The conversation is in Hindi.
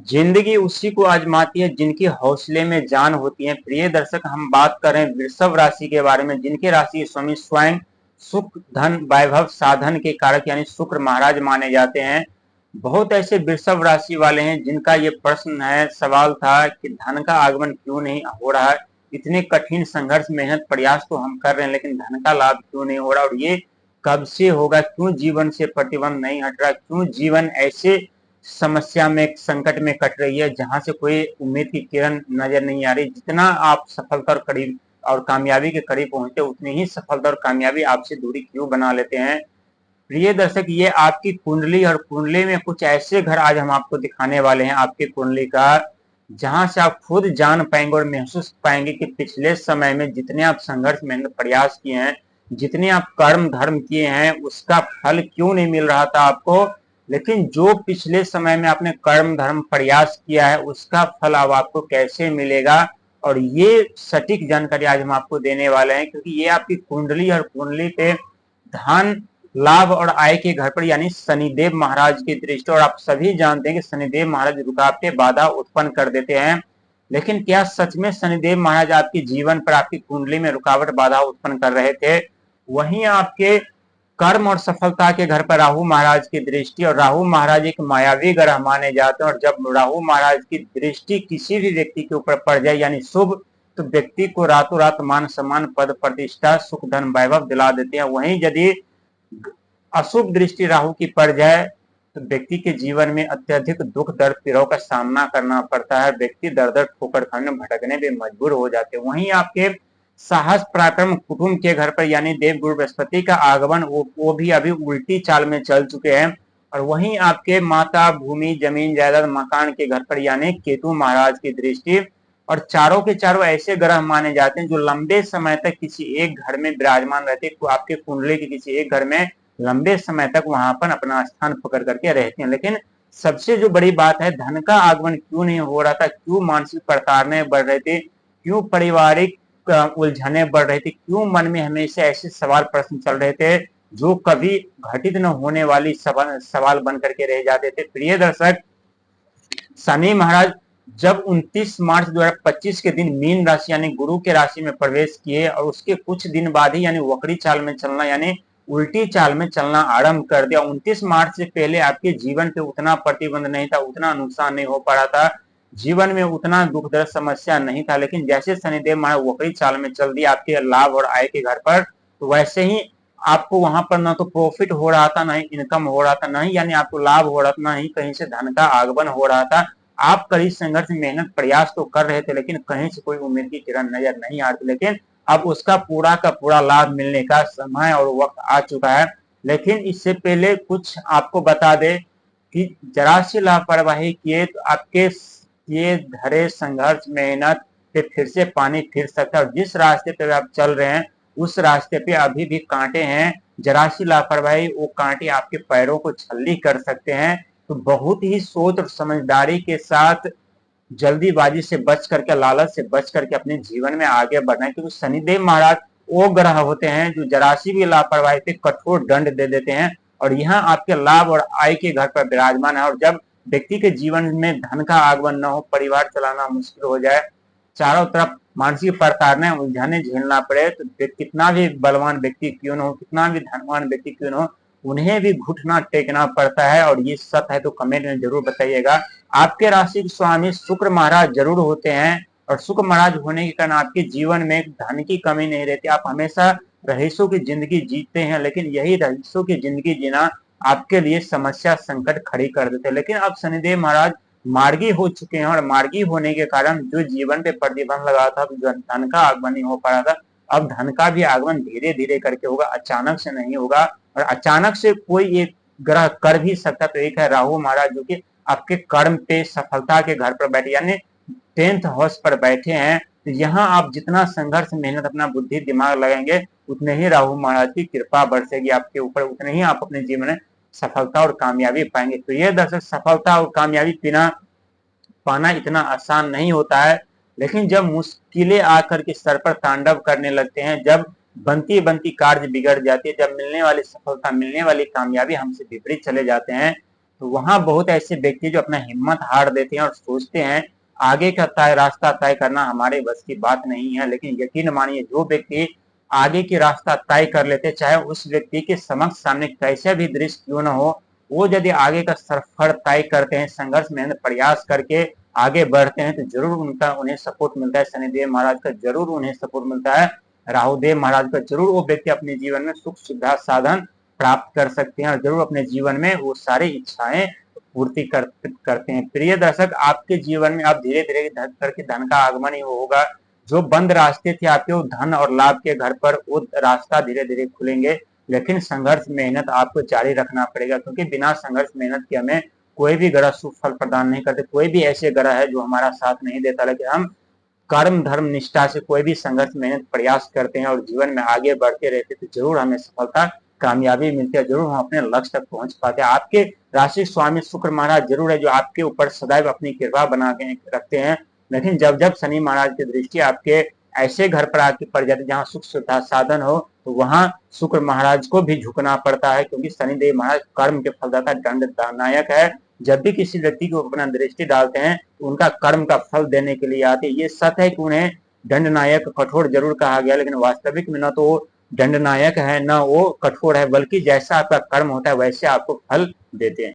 जिंदगी उसी को आजमाती है जिनकी हौसले में जान होती है। प्रिय दर्शक, हम बात कर रहे हैं वृषभ राशि के बारे में, जिनके राशि के स्वामी स्वयं सुख धन वैभव साधन के कारक यानी शुक्र महाराज माने जाते हैं। बहुत ऐसे वृषभ राशि वाले हैं जिनका ये प्रश्न है, सवाल था कि धन का आगमन क्यों नहीं हो रहा है। इतने कठिन संघर्ष मेहनत प्रयास तो हम कर रहे हैं, लेकिन धन का लाभ क्यों नहीं हो रहा, और ये कब से होगा, क्यों जीवन से प्रतिबंध नहीं हट रहा, क्यों जीवन ऐसे समस्या में संकट में कट रही है जहां से कोई उम्मीद की किरण नजर नहीं आ रही। जितना आप सफलता और करीब और कामयाबी के करीब पहुंचते, उतनी ही सफलता और कामयाबी आपसे दूरी क्यों बना लेते हैं। प्रिय दर्शक, ये आपकी कुंडली और कुंडली में कुछ ऐसे घर आज हम आपको दिखाने वाले हैं आपकी कुंडली का, जहां से आप खुद जान पाएंगे और महसूस पाएंगे कि पिछले समय में जितने आप संघर्ष मेहनत प्रयास किए हैं, जितने आप कर्म धर्म किए हैं, उसका फल क्यों नहीं मिल रहा था आपको। लेकिन जो पिछले समय में आपने कर्म धर्म प्रयास किया है, उसका फल अब आपको कैसे मिलेगा, और ये सटीक जानकारी आज हम आपको देने वाले हैं, क्योंकि ये आपकी कुंडली और कुंडली पे धन लाभ और आय के घर पर यानी शनिदेव महाराज की दृष्टि, और आप सभी जानते हैं कि शनिदेव महाराज रुकावटें बाधा उत्पन्न कर देते हैं। लेकिन क्या सच में शनिदेव महाराज आपके जीवन पर आपकी कुंडली में रुकावट बाधा उत्पन्न कर रहे थे। वहीं आपके कर्म और सफलता के घर पर राहु महाराज की दृष्टि, और राहु महाराज एक मायावी ग्रह माने जाते हैं, और जब राहु महाराज की दृष्टि किसी भी व्यक्ति के ऊपर पड़ जाए यानी शुभ, तो व्यक्ति को रातों रात मान सम्मान पद प्रतिष्ठा सुख धन वैभव दिला देते हैं। वहीं यदि अशुभ दृष्टि राहु की पड़ जाए तो व्यक्ति के जीवन में अत्यधिक दुख दर्द पीड़ाओं का सामना करना पड़ता है। व्यक्ति दर दर ठोकर खाने भटकने में मजबूर हो जाते हैं। वहीं आपके साहस पराक्रम कुटुंब के घर पर यानी देव गुरु बृहस्पति का आगमन वो भी अभी उल्टी चाल में चल चुके हैं। और वहीं आपके माता भूमि जमीन जायदाद मकान के घर पर यानी केतु महाराज की दृष्टि, और चारों के चारों ऐसे ग्रह माने जाते हैं जो लंबे समय तक किसी एक घर में विराजमान रहते हैं। आपके कुंडली के किसी एक घर में लंबे समय तक वहां पर अपना स्थान पकड़ करके रहते हैं। लेकिन सबसे जो बड़ी बात है, धन का आगमन क्यों नहीं हो रहा था, क्यों मानसिक प्रताड़नाएं बढ़ रहे थे, क्यों पारिवारिक उलझने बढ़ रही थी, क्यों मन में हमेशा ऐसे सवाल प्रश्न चल रहे थे जो कभी घटित न होने वाली सवाल बन करके रह जाते थे। प्रिय दर्शक, शनि महाराज जब 29 मार्च 2025 के दिन मीन राशि यानी गुरु के राशि में प्रवेश किए, और उसके कुछ दिन बाद ही यानी वक्री चाल में चलना यानी उल्टी चाल में चलना आरंभ कर दिया। 29 मार्च से पहले आपके जीवन पे उतना प्रतिबंध नहीं था, उतना नुकसान नहीं हो पा रहा था, जीवन में उतना दुख दर्द समस्या नहीं था। लेकिन जैसे शनिदेव महाराज वक्री चाल में चल दिया आपके लाभ और आय के घर पर, तो वैसे ही आपको वहां पर ना तो प्रॉफिट हो रहा था, ना ही इनकम हो रहा था, ना ही यानी आपको लाभ हो रहा था, ना ही कहीं से धन का आगमन हो रहा था। आप कड़ी संघर्ष मेहनत प्रयास तो कर रहे थे, लेकिन कहीं से कोई उम्मीद की किरण नजर नहीं आ रही। लेकिन अब उसका पूरा का पूरा लाभ मिलने का समय और वक्त आ चुका है। लेकिन इससे पहले कुछ आपको बता दे कि जरा सी लापरवाही किए तो आपके ये धरे संघर्ष मेहनत पे फिर से पानी फिर सकता है। और जिस रास्ते पे आप चल रहे हैं उस रास्ते पे अभी भी कांटे हैं। जरा सी लापरवाही वो कांटे आपके पैरों को छल्ली कर सकते हैं। तो बहुत ही सोच और समझदारी के साथ जल्दीबाजी से बच करके, लालच से बच करके अपने जीवन में आगे बढ़ना है, क्योंकि शनिदेव महाराज वो ग्रह होते हैं जो जरा सी भी लापरवाही पे कठोर दंड दे देते हैं। और यहाँ आपके लाभ और आय के घर पर विराजमान है। और जब व्यक्ति के जीवन में धन का आगमन न हो, परिवार चलाना मुश्किल हो जाए, चारों तरफ मानसिक प्रताड़ना उलझाने झेलना पड़े, तो कितना भी बलवान व्यक्ति क्यों न हो, कितना भी धनवान व्यक्ति क्यों न हो, उन्हें भी घुटना टेकना पड़ता है। और ये सत्य है तो कमेंट में जरूर बताइएगा। आपके राशि के स्वामी शुक्र महाराज जरूर होते हैं, और शुक्र महाराज होने के कारण आपके जीवन में धन की कमी नहीं रहती। आप हमेशा रईसों की जिंदगी जीते हैं, लेकिन यही रईसों की जिंदगी जीना आपके लिए समस्या संकट खड़ी कर देते हैं। लेकिन अब शनिदेव महाराज मार्गी हो चुके हैं, और मार्गी होने के कारण जो जीवन पे प्रतिबंध लगा था, जो धन का आगमन नहीं हो पा रहा था, अब धन का भी आगमन धीरे धीरे करके होगा, अचानक से नहीं होगा। और अचानक से कोई एक ग्रह कर भी सकता, तो एक है राहु महाराज जो कि आपके कर्म पे सफलता के घर पर बैठे यानी 10th हाउस पर बैठे हैं। तो यहाँ आप जितना संघर्ष मेहनत अपना बुद्धि दिमाग लगाएंगे, उतने ही राहु महाराज की कृपा बरसेगी आपके ऊपर, उतने ही आप अपने जीवन में सफलता और कामयाबी पाएंगे। तो ये दर्शक, सफलता और कामयाबी पाना इतना आसान नहीं होता है। लेकिन जब मुश्किलें आकर के सर पर तांडव करने लगते हैं, जब बनती बनती कार्य बिगड़ जाती है, जब मिलने वाली सफलता मिलने वाली कामयाबी हमसे विपरीत चले जाते हैं, तो वहां बहुत ऐसे व्यक्ति जो अपना हिम्मत हार देते हैं और सोचते हैं आगे का रास्ता तय करना हमारे बस की बात नहीं है। लेकिन यकीन मानिए, जो व्यक्ति आगे की रास्ता तय कर लेते, चाहे उस व्यक्ति के समक्ष सामने कैसे भी दृश्य क्यों न हो, वो यदि आगे का सफर तय करते हैं, संघर्ष मेहनत प्रयास करके आगे बढ़ते हैं, तो जरूर उन्हें सपोर्ट मिलता है। शनिदेव महाराज का जरूर उन्हें सपोर्ट मिलता है। राहुदेव महाराज का जरूर वो व्यक्ति अपने जीवन में सुख सुविधा साधन प्राप्त कर सकते हैं और जरूर अपने जीवन में वो सारी इच्छाएं पूर्ति करते हैं। प्रिय दर्शक, आपके जीवन में अब धीरे धीरे करके धन का आगमन ही होगा। जो बंद रास्ते थे आपके, वो धन और लाभ के घर पर, वो रास्ता धीरे धीरे खुलेंगे। लेकिन संघर्ष मेहनत आपको जारी रखना पड़ेगा, क्योंकि बिना संघर्ष मेहनत के हमें कोई भी ग्रह शुभ फल प्रदान नहीं करते। कोई भी ऐसे ग्रह है जो हमारा साथ नहीं देता, लेकिन हम कर्म धर्म निष्ठा से कोई भी संघर्ष मेहनत प्रयास करते हैं और जीवन में आगे बढ़ते रहते, तो जरूर हमें सफलता कामयाबी मिलती है, जरूर हम अपने लक्ष्य तक पहुंच पाते हैं। आपके राशि स्वामी शुक्र महाराज जरूर है जो आपके ऊपर सदैव अपनी कृपा बना के रखते हैं। लेकिन जब जब शनि महाराज की दृष्टि आपके ऐसे घर पर आके पड़ जाती है जहाँ सुख सुविधा साधन हो, तो वहां शुक्र महाराज को भी झुकना पड़ता है, क्योंकि शनिदेव महाराज कर्म के फलदाता दंडनायक है। जब भी किसी व्यक्ति को अपना दृष्टि डालते हैं तो उनका कर्म का फल देने के लिए आते हैं। ये सत्य है कि उन्हें दंडनायक कठोर जरूर कहा गया, लेकिन वास्तविक में न तो वो दंडनायक है न वो कठोर है, बल्कि जैसा आपका कर्म होता है वैसे आपको फल देते हैं।